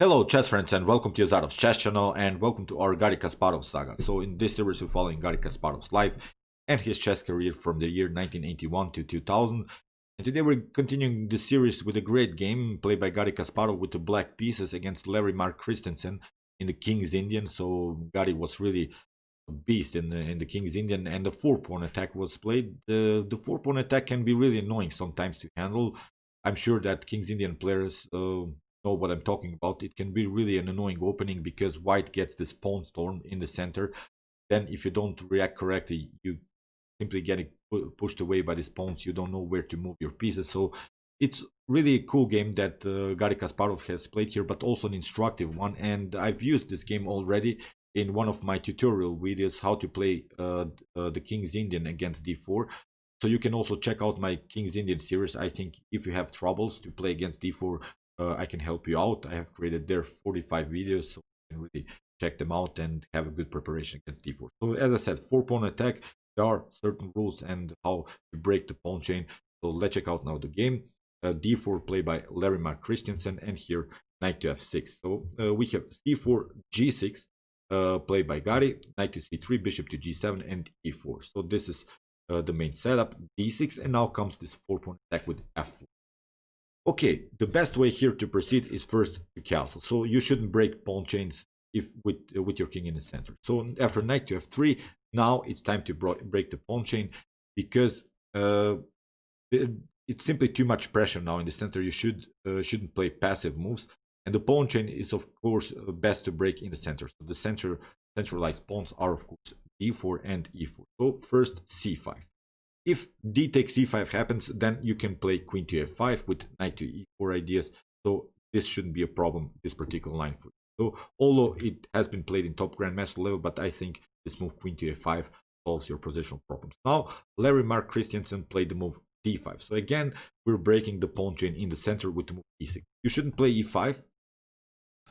Hello chess friends and welcome to Zarov's chess channel and welcome to our Garry Kasparov saga. So in this series we're following Garry Kasparov's life and his chess career from the year 1981 to 2000. And today we're continuing the series with a great game played by Garry Kasparov with the black pieces against Larry Mark Christiansen in the King's Indian. So Garry was really a beast in the King's Indian, and the 4-pawn attack was played. The 4-pawn attack can be really annoying sometimes to handle. I'm sure that King's Indian players know what I'm talking about. It can be really an annoying opening because white gets this pawn storm in the center. Then if you don't react correctly, you simply get pushed away by these pawns. You don't know where to move your pieces. So it's really a cool game that Garry Kasparov has played here, but also an instructive one. And I've used this game already in one of my tutorial videos, how to play the King's Indian against d4. So you can also check out my King's Indian series. I think if you have troubles to play against d4, I can help you out. I have created there 45 videos, so you can really check them out and have a good preparation against d4. So as I said, 4-pawn attack, there are certain rules and how to break the pawn chain. So let's check out now the game. d4 played by Larry Mark Christiansen, and here knight to f6. So we have c4, g6 played by Garry, knight to c3, bishop to g7, and e4. So this is the main setup, d6, and now comes this 4-pawn attack with f4. Okay, the best way here to proceed is first to castle. So you shouldn't break pawn chains if with your king in the center. So after knight to f3, now it's time to break the pawn chain, because it's simply too much pressure now in the center. You shouldn't play passive moves, and the pawn chain is of course best to break in the center. So the centralized pawns are of course d4 and e4. So first c5. If d takes e5 happens, then you can play queen to f5 with knight to e4 ideas. So this shouldn't be a problem, this particular line for you. So although it has been played in top grandmaster level, but I think this move queen to f5 solves your positional problems. Now Larry Mark Christiansen played the move d5. So again, we're breaking the pawn chain in the center with the move e6. You shouldn't play e5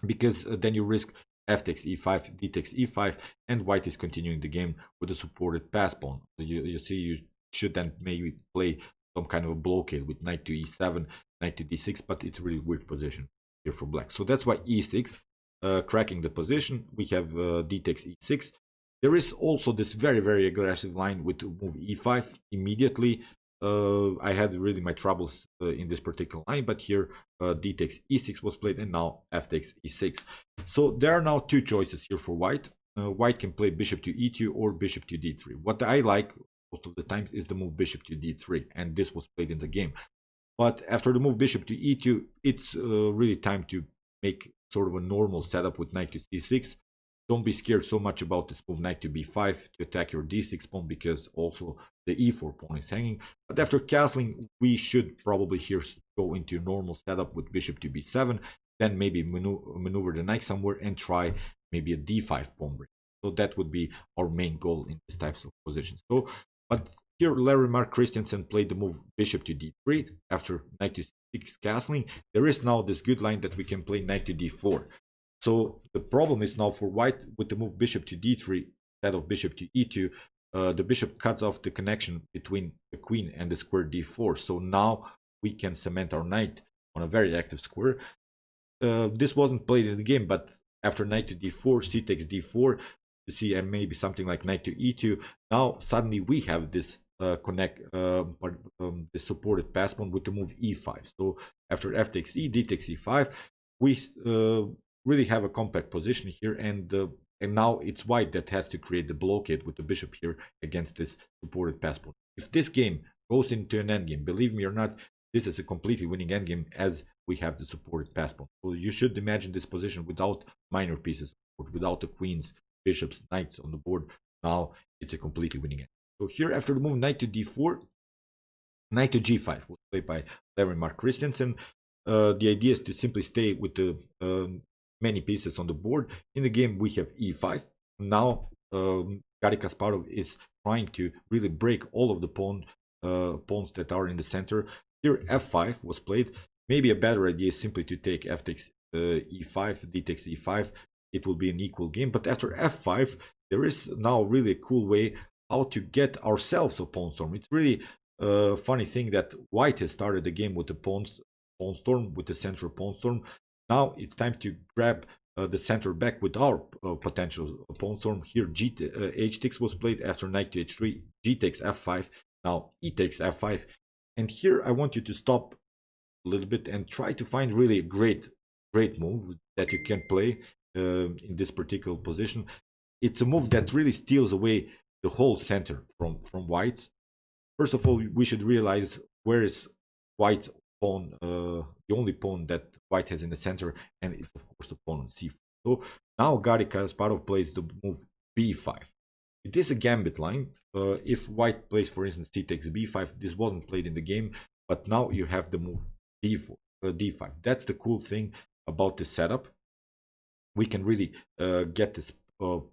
because then you risk f takes e5, d takes e5, and white is continuing the game with a supported pass pawn. So you see, you should then maybe play some kind of a blockade with knight to e7, knight to d6, but it's a really weird position here for black. So that's why e6, cracking the position. We have d takes e6. There is also this very aggressive line with move e5 immediately. I had really my troubles in this particular line, but here d takes e6 was played, and now f takes e6. So there are now two choices here for white. White can play bishop to e2 or bishop to d3. What I like most of the times is the move bishop to d3, and this was played in the game. But after the move bishop to e2, it's really time to make sort of a normal setup with knight to c6. Don't be scared so much about this move knight to b5 to attack your d6 pawn, because also the e4 pawn is hanging. But after castling, we should probably here go into a normal setup with bishop to b7, then maybe maneuver the knight somewhere and try maybe a d5 pawn break. So that would be our main goal in these types of positions. So, but here Larry Mark Christiansen played the move bishop to d3 after knight to c6 castling. There is now this good line that we can play knight to d4. So the problem is now for white with the move bishop to d3 instead of bishop to e2, the bishop cuts off the connection between the queen and the square d4. So now we can cement our knight on a very active square. This wasn't played in the game, but after knight to d4, c takes d4, you see, and maybe something like knight to e2. Now suddenly we have this this supported pass pawn with the move e5. So after f takes e, d takes e5, we really have a compact position here, and now it's white that has to create the blockade with the bishop here against this supported pass pawn. If this game goes into an endgame, believe me or not, this is a completely winning endgame, as we have the supported pass pawn. So you should imagine this position without minor pieces, or without the queens, bishops, knights on the board. Now it's a completely winning endgame. So here after the move knight to d4, knight to g5 was played by Larry Mark Christiansen. The idea is to simply stay with the many pieces on the board. In the game we have e5. Now Garry Kasparov is trying to really break all of the pawns that are in the center. Here f5 was played. Maybe a better idea is simply to take f takes e5, d takes e5. It will be an equal game. But after f5, there is now really a cool way how to get ourselves a pawn storm. It's really a funny thing that white has started the game with the pawn storm, with the central pawn storm. Now it's time to grab the center back with our potential pawn storm. Here h6 was played. After knight to h3, g takes f5, now e takes f5. And here I want you to stop a little bit and try to find really a great move that you can play in this particular position. It's a move that really steals away the whole center from white's. First of all, we should realize where is white's pawn, the only pawn that white has in the center, and it's of course the pawn on c4. So now Garry Kasparov plays the move b5. It is a gambit line. If white plays, for instance, c takes b5, this wasn't played in the game, but now you have the move d4, d5. That's the cool thing about this setup. We can really get this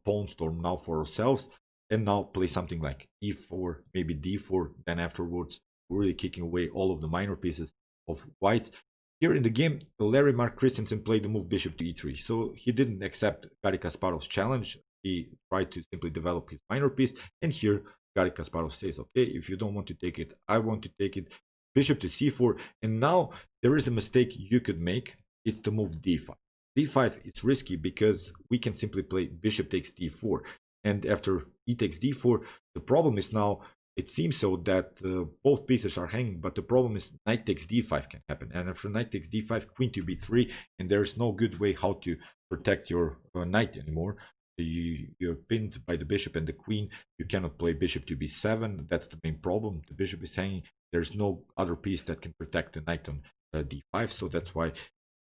pawn storm now for ourselves, and now play something like e4, maybe d4. Then afterwards, we're really kicking away all of the minor pieces of white. Here in the game, Larry Mark Christiansen played the move bishop to e3, so he didn't accept Garry Kasparov's challenge. He tried to simply develop his minor piece, and here Garry Kasparov says, okay, if you don't want to take it, I want to take it. Bishop to c4, and now there is a mistake you could make. It's the move d5. d5 is risky because we can simply play bishop takes d4, and after e takes d4, the problem is now, it seems so that both pieces are hanging, but the problem is knight takes d5 can happen, and after knight takes d5, queen to b3, and there is no good way how to protect your knight anymore. You're pinned by the bishop and the queen. You cannot play bishop to b7. That's the main problem. The bishop is hanging. There's no other piece that can protect the knight on d5, so that's why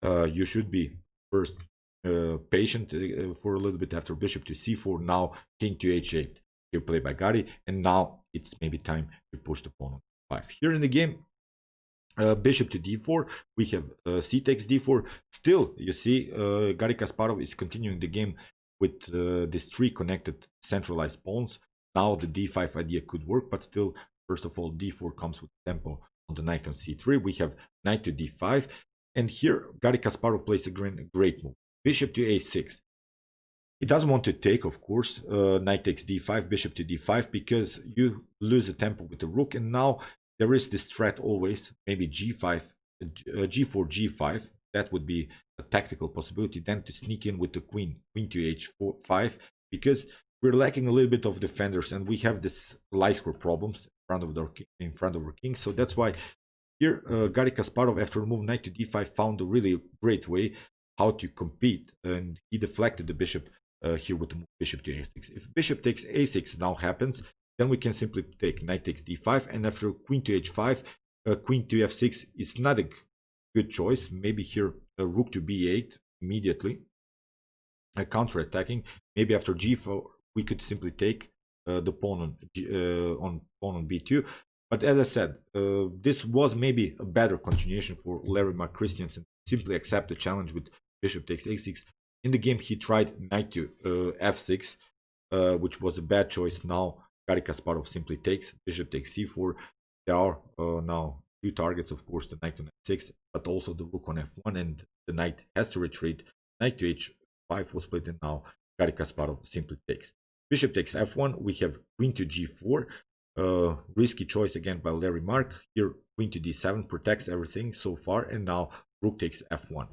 you should be first patient for a little bit. After bishop to c4, now king to h8. Here played by Garry, and now it's maybe time to push the pawn on 5. Here in the game, bishop to d4, we have c takes d4. Still, you see, Garry Kasparov is continuing the game with these 3 connected centralized pawns. Now the d5 idea could work, but still, first of all, d4 comes with tempo on the knight on c3. We have knight to d5, and here Garry Kasparov plays a great move. Bishop to a6. He doesn't want to take, of course, knight takes d5, bishop to d5, because you lose the tempo with the rook, and now there is this threat always, maybe g5, g4, g5. That would be a tactical possibility. Then to sneak in with the queen to h5, because we're lacking a little bit of defenders, and we have this light square problems in front of our king. So that's why here Garry Kasparov, after move knight to d5, found a really great way how to compete, and he deflected the bishop here with the move bishop to a6. If bishop takes a6 now happens, then we can simply take knight takes d5, and after queen to h5, queen to f6 is not a good choice. Maybe here rook to b8 immediately, counter-attacking. Maybe after g4 we could simply take the pawn on b2. But as I said, this was maybe a better continuation for Larry Mark Christiansen. Simply accept the challenge with bishop takes a6. In the game, he tried knight to f6, which was a bad choice. Now Garry Kasparov simply takes bishop takes c4. There are now 2 targets, of course, the knight on f6, but also the rook on f1, and the knight has to retreat. Knight to h5 was played, and now Garry Kasparov simply takes. Bishop takes f1. We have queen to g4. Risky choice again by Larry Mark. Here, queen to d7 protects everything so far, and now rook takes f1.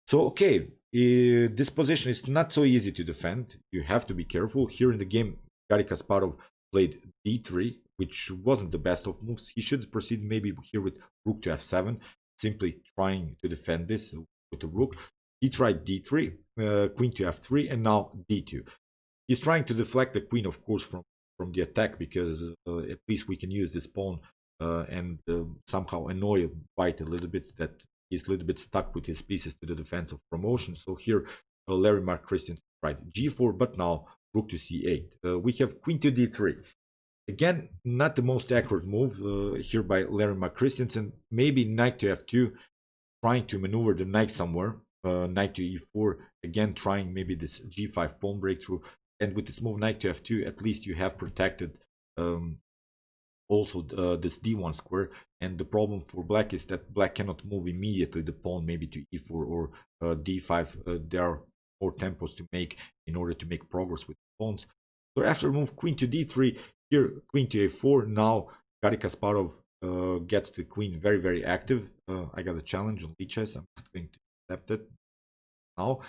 So, okay, this position is not so easy to defend. You have to be careful. Here in the game, Garry Kasparov played d3, which wasn't the best of moves. He should proceed maybe here with rook to f7, simply trying to defend this with the rook. He tried d3, queen to f3, and now d2. He's trying to deflect the queen, of course, from the attack, because at least we can use this pawn and somehow annoy white a little bit, that he's a little bit stuck with his pieces to the defense of promotion. So here Larry Mark Christiansen tried g4, but now rook to c8. We have queen to d3. Again, not the most accurate move here by Larry Mark Christiansen. Maybe knight to f2, trying to maneuver the knight somewhere. Knight to e4, again trying maybe this g5 pawn breakthrough. And with this move knight to f2, at least you have protected also this d1 square. And the problem for black is that black cannot move immediately the pawn maybe to e4 or d5. There are more tempos to make in order to make progress with the pawns. So after move queen to d3, here queen to a4. Now Garry Kasparov gets the queen very, very active. I got a challenge on lichess. I'm not going to accept it. now.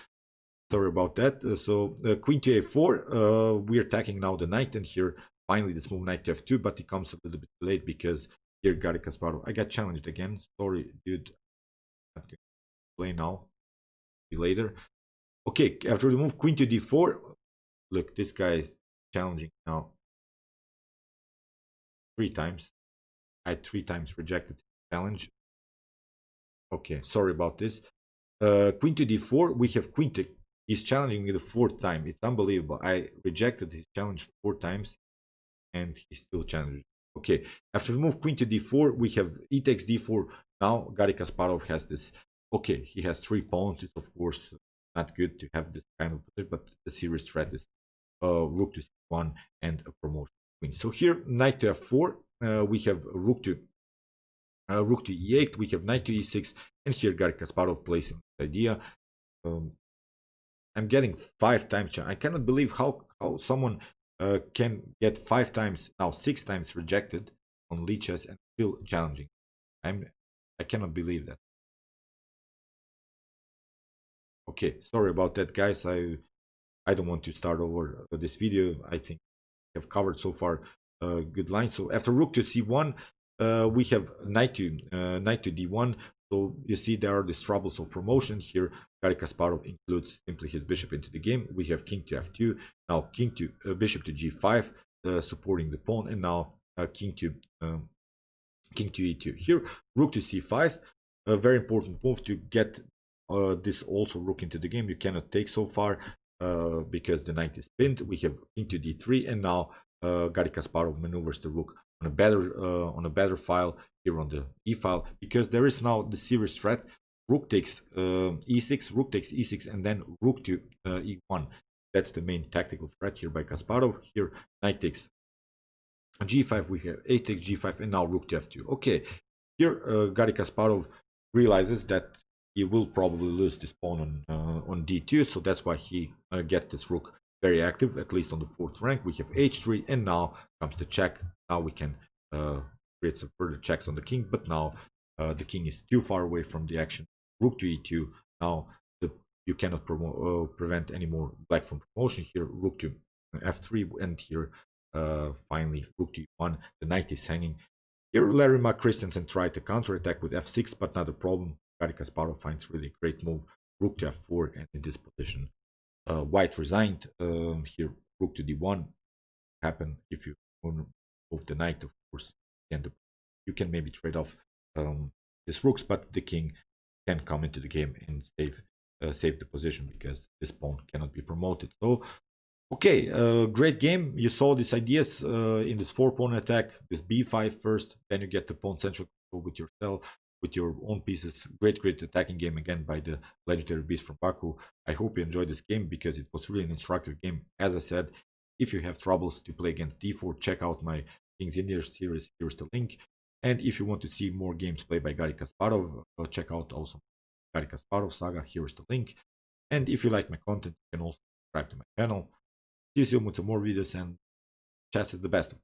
Sorry about that. So queen to a4, we're attacking now the knight, and here finally this move knight to f2, but it comes a little bit late because here Garry Kasparov, I got challenged again. Sorry, dude. I'm not going to play now. Be later. Okay, after the move queen to d4, look, this guy is challenging now 3 times. I 3 times rejected the challenge. Okay, sorry about this. Queen to d4, we have queen to. He's challenging me the 4th time. It's unbelievable. I rejected his challenge 4 times, and he's still challenging. Okay, after the move queen to d4, we have e takes d4. Now Garry Kasparov has this. Okay, he has 3 pawns. It's of course not good to have this kind of position, but the serious threat is rook to c1 and a promotion queen. So here knight to f4, we have rook to e8, we have knight to e6, and here Garry Kasparov plays this idea. I'm getting 5 times. I cannot believe how someone can get 5 times, now 6 times rejected on Lee chess and still challenging. I cannot believe that. Okay, sorry about that, guys. I don't want to start over this video. I think I have covered so far good lines. So after rook to c1, we have knight to d1. So you see there are these troubles of promotion here. Garry Kasparov includes simply his bishop into the game. We have king to f2, now king to bishop to g5, supporting the pawn, and now king to e2. Here rook to c5, a very important move to get this also rook into the game. You cannot take so far because the knight is pinned. We have king to d3, and now Garry Kasparov maneuvers the rook on a better file here on the e file, because there is now the serious threat. Rook takes e6, rook takes e6, and then rook to e1. That's the main tactical threat here by Kasparov. Here knight takes g5, we have a takes g5, and now rook to f2. Okay, here Garry Kasparov realizes that he will probably lose this pawn on d2, so that's why he gets this rook very active, at least on the 4th rank. We have h3, and now comes the check. Now we can create some further checks on the king, but now the king is too far away from the action. Rook to e2. Now you cannot prevent any more black from promotion here. Rook to f3, and here finally rook to e1. The knight is hanging. Here Larry Christiansen tried to counterattack with f6, but not a problem. Garry Kasparov finds really a great move. Rook to f4, and in this position white resigned. Here rook to d1 happen if you move the knight, of course, and you can maybe trade off these rooks, but the king can come into the game and save the position because this pawn cannot be promoted. So okay, great game. You saw these ideas in this 4-pawn attack, this b5 first, then you get the pawn central control with yourself, with your own pieces. Great attacking game again by the legendary beast from Baku. I hope you enjoyed this game because it was really an instructive game. As I said, if you have troubles to play against d4, check out my Kings India series. Here's the link. And if you want to see more games played by Garry Kasparov, check out also Garry Kasparov saga. Here's the link. And if you like my content, you can also subscribe to my channel. See you soon with some more videos, and chess is the best.